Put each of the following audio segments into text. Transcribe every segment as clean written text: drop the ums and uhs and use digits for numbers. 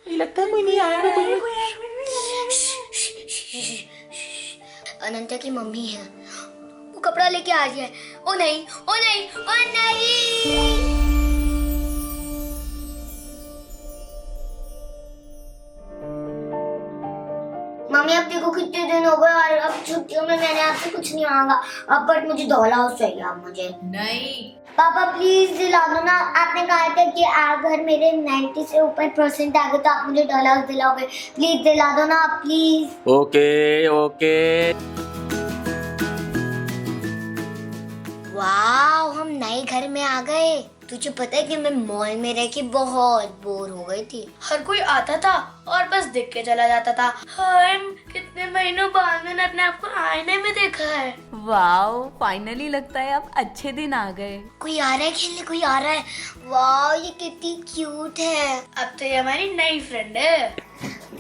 लगता है कोई नहीं आया ना कोई। अनंत्या की मम्मी है, वो कपड़ा लेके आ रही है। ओ नहीं, ओ नहीं, ओ नहीं। मम्मी अब देखो कितने दिन हो गए और अब छुट्टियों में मैंने आपसे कुछ नहीं मांगा। अब बट मुझे डॉल हाउस चाहिए अब मुझे। नहीं पापा प्लीज दिला दो ना। आपने कहा था कि अगर मेरे 90 से ऊपर परसेंट आ गए तो आप मुझे डॉल हाउस दिलाओगे। प्लीज दिला दो ना प्लीज। Okay okay. वाह, हम नए घर में आ गए। तुझे पता है कि मैं मॉल में रह के बहुत बोर हो गई थी। हर कोई आता था और बस देख के चला जाता था। हाय, कितने महीनों बाद मैंने अपने आप को आईने में देखा है। वाओ, फाइनली लगता है अब अच्छे दिन आ गए। कोई आ रहा है खेलने, कोई आ रहा है। वाह, ये कितनी क्यूट है। अब तो ये हमारी नई फ्रेंड है।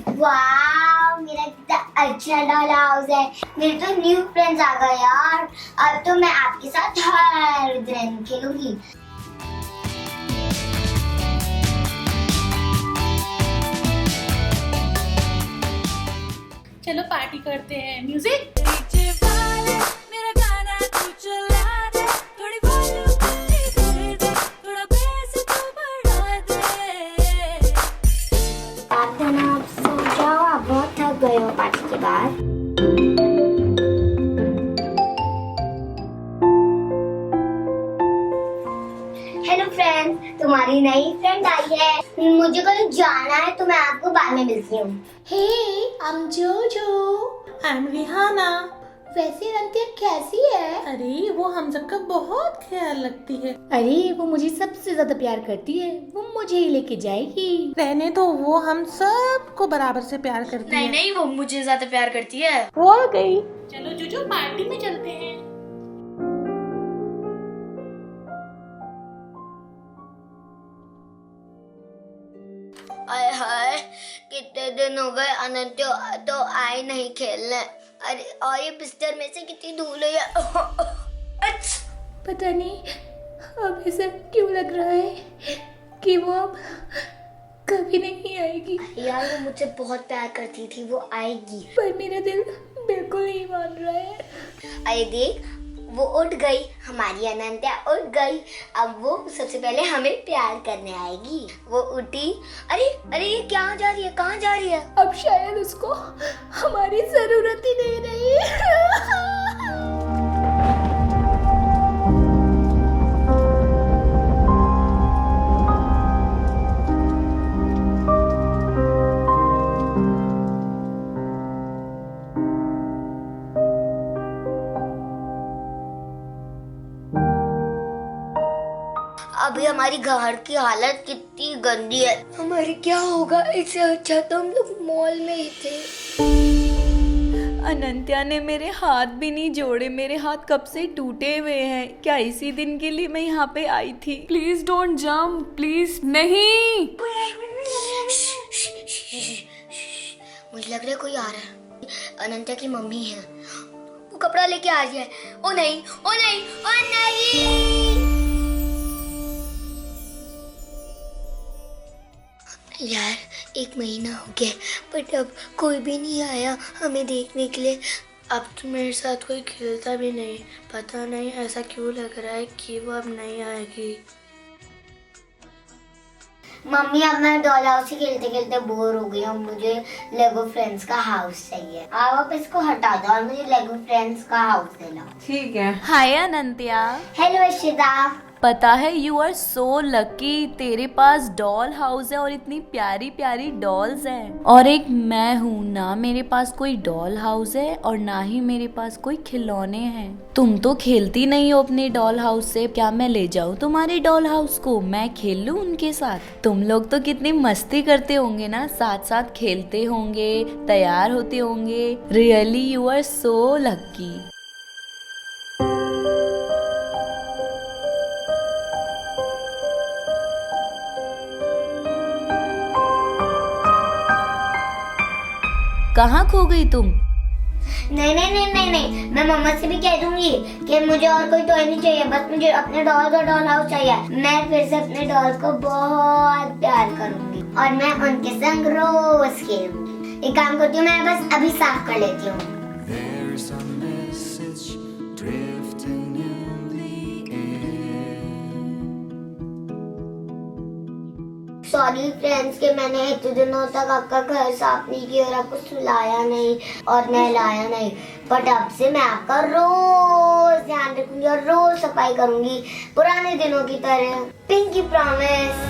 वाह, मेरा कितना अच्छा डॉल हाउस है। मेरे तो न्यू फ्रेंड्स आ गए यार। अब तो मैं आपके साथ हर दिन खेलूंगी। चलो पार्टी करते हैं। म्यूजिक। आप सो जाओ, आप बहुत थक गए हो पार्टी के बाद। हेलो फ्रेंड्स, तुम्हारी नई फ्रेंड आई है। मुझे कहीं जाना है तो मैं आपको बाद में मिलती हूँ। Hey, I'm Jojo. I'm Rihana. वैसे अनंत्या कैसी है? अरे वो हम सबका बहुत ख्याल रखती है। अरे वो मुझे सबसे ज्यादा प्यार करती है, वो मुझे ही लेके जाएगी। रहने तो वो हम सबको बराबर से प्यार करती नहीं है। नहीं, वो मुझे ज्यादा प्यार करती है। वो गई। चलो जोजो पार्टी में चलते हैं। आय हाय, कितने दिन हो गए अनंत्या तो आई नहीं खेलने। अरे और ये बिस्तर में से कितनी धूल है। पता नहीं अब ऐसा क्यों लग रहा है कि वो अब कभी नहीं आएगी। यार वो मुझसे बहुत प्यार करती थी, वो आएगी। पर मेरा दिल बिल्कुल नहीं मान रहा है। अरे देख, वो उठ गई, हमारी अनंत्या उठ गई। अब वो सबसे पहले हमें प्यार करने आएगी। वो उठी। अरे अरे ये क्या जा रही है, कहाँ जा रही है? अब शायद उसको हमारी जरूरत ही नहीं रही। अभी हमारी घर की हालत कितनी गंदी है। हमारी क्या होगा? इससे अच्छा तो हम लोग मॉल में ही थे। अनंत्या ने मेरे हाथ भी नहीं जोड़े, मेरे हाथ कब से टूटे हुए हैं। क्या इसी दिन के लिए मैं यहाँ पे आई थी? Please don't jump, please. नहीं, मुझे लग रहा है कोई आ रहा है। अनंत्या की मम्मी है, वो कपड़ा लेके आ रही है। ओ नहीं, ओ नहीं, ओ नहीं। यार 1 महीना हो गया बट अब कोई भी नहीं आया हमें देखने के लिए। अब तो मेरे साथ कोई खेलता भी नहीं। पता नहीं ऐसा क्यों लग रहा है कि वो अब नहीं आएगी। मम्मी अब मैं डॉल हाउस से खेलते खेलते बोर हो गई हूँ। मुझे लेगो फ्रेंड्स का हाउस चाहिए। आप इसको हटा दो और मुझे लेगो फ्रेंड्स का हाउस दिलाओ। ठीक है। हाय अनंत्या। हेलो इशिता। पता है यू आर सो लकी, तेरे पास डॉल हाउस है और इतनी प्यारी प्यारी डॉल्स हैं। और एक मैं हूँ ना, मेरे पास कोई डॉल हाउस है और ना ही मेरे पास कोई खिलौने हैं। तुम तो खेलती नहीं हो अपने डॉल हाउस से। क्या मैं ले जाऊँ तुम्हारे डॉल हाउस को? मैं खेल लूँ उनके साथ? तुम लोग तो कितनी मस्ती करते होंगे ना, साथ साथ खेलते होंगे, तैयार होते होंगे। Really you are so lucky. कहाँ खो गई तुम? नहीं नहीं नहीं नहीं नहीं, मैं मम्मा से भी कह दूंगी कि मुझे और कोई टॉय नहीं चाहिए, बस मुझे अपने डॉल्स और डॉल हाउस चाहिए। मैं फिर से अपने डॉल्स को बहुत प्यार करूंगी और मैं उनके संग रोज खेलूंगी। एक काम करती हूँ, मैं बस अभी साफ कर लेती हूँ। सॉरी फ्रेंड्स कि मैंने इतने दिनों तक आपका घर साफ नहीं किया और आपको सुलाया नहीं और नहलाया नहीं, बट अब से मैं आपका रोज ध्यान रखूंगी और रोज सफाई करूंगी पुराने दिनों की तरह। Pinky promise.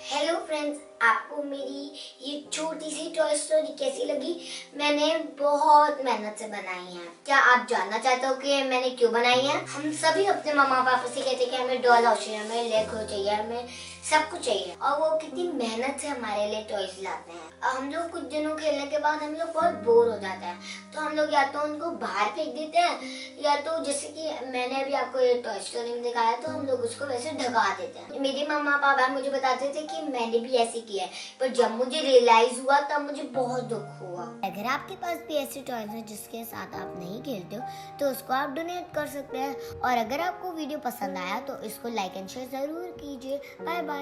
हेलो फ्रेंड्स, आपको मेरी ये छोटी सी टॉय स्टोरी कैसी लगी? मैंने बहुत मेहनत से बनाई है। क्या आप जानना चाहते हो कि मैंने क्यों बनाई है? हम सभी अपने मम्मा पापा से कहते हैं कि हमें डॉल हाउस चाहिए, हमें लेगो चाहिए, हमें सब कुछ चाहिए, और वो कितनी मेहनत से हमारे लिए टॉयज लाते हैं। हम लोग कुछ दिनों खेलने के बाद हम लोग बहुत बोर हो जाते हैं, तो हम लोग या तो उनको बाहर फेंक देते हैं, या तो जैसे कि मैंने अभी आपको ये टॉय स्टोरी में दिखाया, तो हम लोग उसको वैसे ढका देते हैं। मेरे मम्मा पापा मुझे बताते थे कि मैंने भी ऐसे किया है, पर जब मुझे रियलाइज हुआ तब मुझे बहुत दुख हुआ। अगर आपके पास भी ऐसे टॉयज हैं जिसके साथ आप नहीं खेलते हो, तो उसको आप डोनेट कर सकते हैं। और अगर आपको वीडियो पसंद आया तो इसको लाइक एंड शेयर जरूर कीजिए। Bye bye.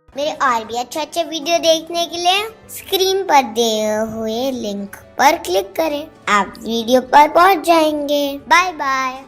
मेरे और भी अच्छे वीडियो देखने के लिए स्क्रीन पर दिए हुए लिंक पर क्लिक करें, आप वीडियो पर पहुंच जाएंगे। Bye bye.